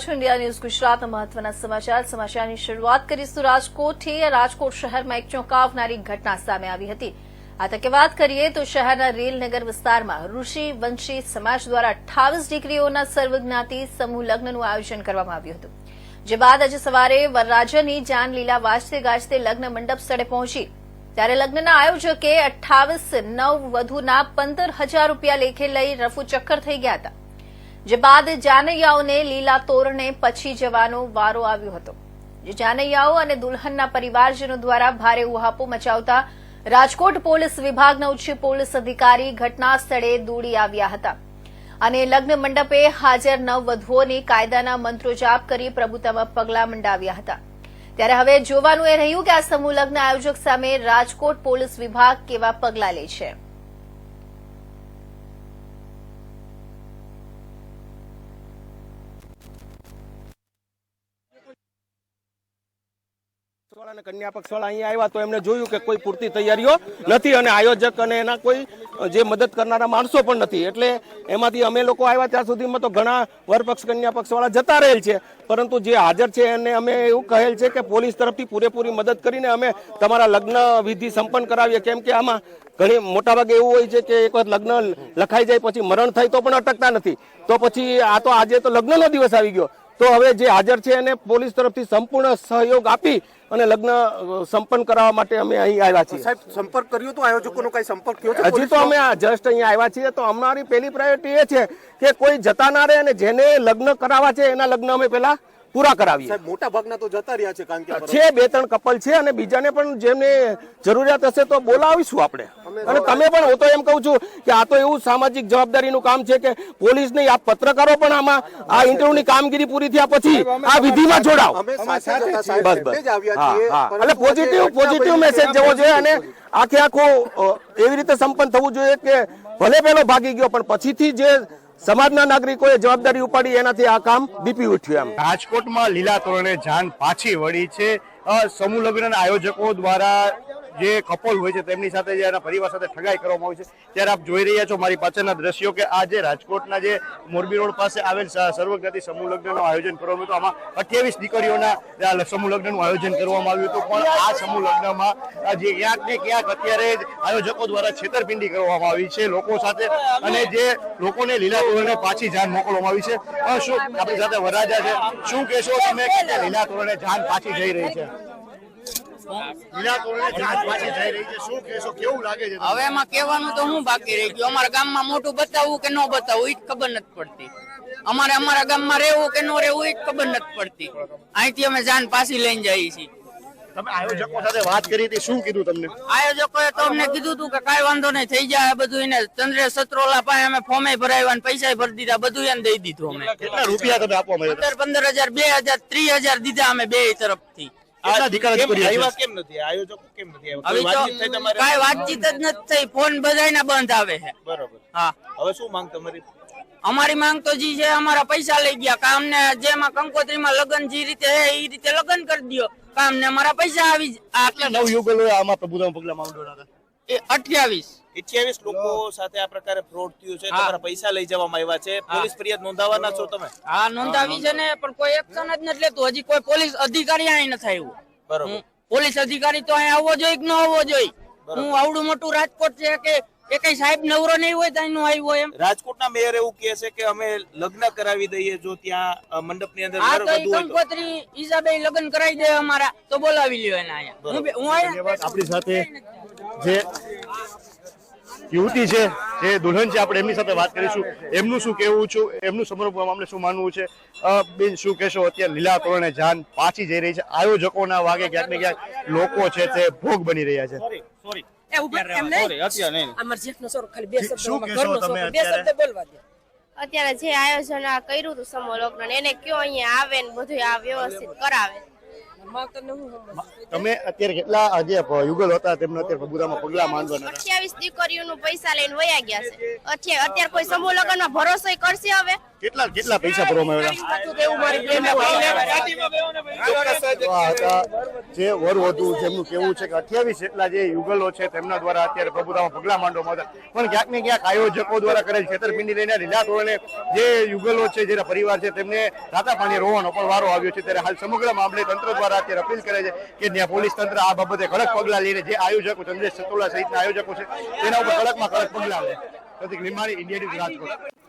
છો India news ગુજરાતના મહત્વના સમાચારની શરૂઆત કરીશું રાજકોટથી। રાજકોટ શહેરમાં એક ચોંકાવનારી ઘટના સામે આવી હતી। આ તકે વાત કરીએ તો શહેરના રેલનગર વિસ્તારમાં ઋષિ વંશી સમાજ દ્વારા 28 દીકરીઓના સર્વજ્ઞાતિ સમૂહ લગ્નનું આયોજન કરવામાં આવ્યું હતું, જે બાદ આજે સવારે વરરાજાની જાનલીલા વાજતે ગાજતે લગ્ન મંડપ સ્થળે પહોંચી ત્યારે લગ્નના આયોજકે 28 નવવધુના 15,000 રૂપિયા લેખે લઈ રફુચક્કર થઈ ગયા હતા, જે બાદ જાનૈયાઓને લીલા તોરણે પછી જવાનો વારો આવ્યો હતો, જે જાનૈયાઓ અને દુલ્હનના પરિવારજનો દ્વારા ભારે ઉહાપો મચાવતા રાજકોટ પોલીસ વિભાગના ઉચ્ચ પોલીસ અધિકારી ઘટના સ્થળે દોડી આવ્યા હતા અને લગ્ન મંડપે હાજર નવવધુઓને કાયદાના મંત્રો જાપ કરી પ્રભુતામાં પગલાં મંડાવ્યા હતા। ત્યારે હવે જોવાનું એ રહ્યું કે આ સમૂહ લગ્ન આયોજક સામે રાજકોટ પોલીસ વિભાગ કેવા પગલાં લે છે। કન્યા પક્ષવાળા અહીંયા આવ્યા તો એમને જોયું કે કોઈ પૂરતી તૈયારીઓ નથી અને આયોજક અને એના કોઈ જે મદદ કરનારા માણસો પણ નથી, એટલે એમાંથી અમે લોકો આવ્યા ત્યાં સુધીમાં તો ઘણા વરપક્ષ કન્યા પક્ષવાળા જતા રહેલ છે, પરંતુ જે હાજર છે એને અમે એવું કહેલ છે કે પોલીસ તરફથી પૂરેપૂરી મદદ કરીને અમે તમારા લગ્ન વિધિ સંપન્ન કરાવીએ, કેમ કે આમાં ઘણી મોટાભાગે એવું હોય છે કે એક વખત લગ્ન લખાઈ જાય પછી મરણ થાય તો પણ અટકતા નથી, તો પછી આ તો આજે તો લગ્નનો દિવસ આવી ગયો, તો હવે જે હાજર છે એને પોલીસ તરફથી સંપૂર્ણ સહયોગ આપી અને લગ્ન સંપન્ન કરાવવા માટે અમે અહીં આવ્યા છીએ। સાહેબ, સંપર્ક કર્યો તો આયોજકોનો કઈ સંપર્ક થયો છે? હજી તો અમે જસ્ટ અહીંયા આવ્યા છીએ, તો અમારી પહેલી પ્રાયોરિટી એ છે કે કોઈ જતા ના રહે અને જેને લગ્ન કરાવવા છે એના લગ્ન અમે પેલા પૂરા કરાવીએ। સાહેબ, મોટા ભાગના તો જતા રહ્યા છે, કારણ કે છે 2-3 કપલ છે અને બીજાને પણ જેમને જરૂરિયાત હશે તો બોલાવીશું આપણે, અને તમે પણ હું તો એમ કહું છું કે આ તો એવું સામાજિક જવાબદારીનું કામ છે કે પોલીસ નહીં, આ પત્રકારો પણ આમાં આ ઇન્ટરવ્યુની કામગીરી પૂરી થયા પછી આ વિધિમાં જોડાવ, એટલે પોઝિટિવ મેસેજ જવો જોઈએ અને આખે આખું એવી રીતે સંપન્ન થવું જોઈએ કે ભલે પેલો ભાગી ગયો પણ પછીથી જે સમાજના નાગરિકોએ જવાબદારી ઉપાડી એનાથી આ કામ દીપી ઉઠ્યું। એમ રાજકોટમાં લીલા તોરણે જાન પાછી વળી છે। સમૂહ લગ્નના આયોજકો દ્વારા જે કપલ હોય છે તેમની સાથે જે એના પરિવાર સાથે ઠગાઈ કરવામાં આવી છે, ત્યારે આપ જોઈ રહ્યા છો મારી પાછળના દ્રશ્યો કે આ જે રાજકોટના જે મોરબી રોડ પાસે આવેલ સર્વજ્ઞાતિ સમૂહ લગ્નનું આયોજન કરવામાં હતું, આમાં 28 દીકરીઓના સમૂહ લગ્નનું આયોજન કરવામાં આવ્યું હતું, પણ આ સમૂહ લગ્નમાં જે ક્યાંક ને ક્યાંક અત્યારે આયોજકો દ્વારા છેતરપિંડી કરવામાં આવી છે લોકો સાથે, અને જે લોકોને લીલા તોરણે પાછી જાન મોકલવામાં આવી છે। શું આપણી સાથે વરરાજા છે, શું કહેશો તમે કે લીલા તોરણે જાન પાછી જઈ રહી છે? લીલા તોરણે જાન પાછી જઈ રહી છે, શું કહેશો, કેવું લાગે છે? હવે એમાં કહેવાનું તો હું બાકી રહી ગયું, અમારા ગામમાં મોટું બતાવવું કે ન બતાવવું એ ખબર નથી પડતી, અમારે અમારા ગામમાં રહેવું કે ન રહેવું એ ખબર નથી પડતી, અહીંથી અમે જાન પાછી લઈને જઈએ છીએ। તમે આયોજકો સાથે વાત કરી હતી, શું કીધું તમને? આયોજકોએ તો અમને કીધું હતું કે કાંઈ વાંધો નહીં, થઈ જાય બધું, એને ચંદ્રે સત્રોલા પાસે અમે ફોર્મે ભરાવ્યા અને પૈસા ભરી દીધા, બધું એને દઈ દીધું અમે। કેટલા રૂપિયા તમે આપવા માંગ્યા? 15,000, 2,000, 30,000 દીધા અમે બે તરફથી। વાતચીત જ નથી થઈ, ફોન બધાયના બંધ આવે છે। બરોબર, હા, હવે શું માંગ તમારી? અમારી માંગ તો જી છે, અમારા પૈસા લઈ ગયા, કામને જેમાં કંકોત્રીમાં લગ્ન જે રીતે હે એ રીતે લગ્ન કરી દો, કામને અમારા પૈસા આવી આટલા નવયુગલો આમાં પ્રભુતામાં પગલાં માંડવાના હતા। 28 લોકો સાથે આ પ્રકારે ફ્રોડ થયું છે, તમારા પૈસા લઈ જવામાં આવ્યા છે, પોલીસ ફરિયાદ નોંધાવવાના છો તમે? હા, નોંધાવી છે ને, પણ કોઈ એક્શન જ નથી લેતું, હજી કોઈ પોલીસ અધિકારી અહીં નથી આવ્યું। બરોબર, પોલીસ અધિકારી તો અહીં આવવો જોઈએ કે ન આવવો જોઈએ? હું આવડું મોટું રાજકોટ છે કે કઈ સાહેબ નવરો નહીં હોય તો એનું આવ્યો એમ? રાજકોટના મેયર એવું કહે છે કે અમે લગ્ન કરાવી દઈએ જો ત્યાં મંડપની અંદર આ તો કંકોત્રી હિસાબે લગ્ન કરાવી દે અમારા, તો બોલાવી લ્યો એને અહીંયા। હું આપણી સાથે જે યુવતી છે, જે દુલ્હન છે, આપણે એમની સાથે વાત કરીશું, એમનું શું કહેવું છે, એમનું સમર્પણ મામલે શું માનવું છે। બેન, શું કહેશો, અત્યારે લીલા તોરણે જાન પાછી જઈ રહી છે, આયોજકોના વાગે ક્યાંક ને ક્યાંક લોકો છે તે ભોગ બની રહ્યા છે? અત્યારે જે આયોજન કર્યું હતું સમૂહ લગ્ન, એને કયો અહીંયા આવે ને બધું આ વ્યવસ્થિત કરાવે। તમે અત્યારે કેટલા જે યુગલ હતા તેમને અત્યારે પ્રભુતામાં પગલા માંડવાના? 28 દીકરીઓનું પૈસા લઈને વયા ગયા છે। અત્યારે કોઈ સમૂહ લગ્નમાં ભરોસો કરશે? હવે કેટલા પૈસા ભરવામાં આવ્યા? જે વરવધુ જેમનું કેવું છે કે 28 જેટલા જે યુગલો છે તેમના દ્વારા અત્યારે પ્રભુતામાં પગલા માંડવામાં હતા, પણ ક્યાંક ને ક્યાંક આયોજકો દ્વારા કરેલ છેતરપિંડી લઈને લીલા ધોરણે જે યુગલો છે, જેના પરિવાર છે, તેમને રાતા પાણી રોવાનો પણ વારો આવ્યો છે. ત્યારે હાલ સમગ્ર મામલે તંત્ર દ્વારા અત્યારે અપીલ કરે છે કે ત્યાં પોલીસ તંત્ર આ બાબતે કડક પગલા લઈને જે આયોજકો ચંદ્રેશ સતોલા સહિતના આયોજકો છે તેના ઉપર કડકમાં કડક પગલા લે. પ્રતિક લીંબાણી, ઇન્ડિયા ન્યૂઝ, રાજકોટ.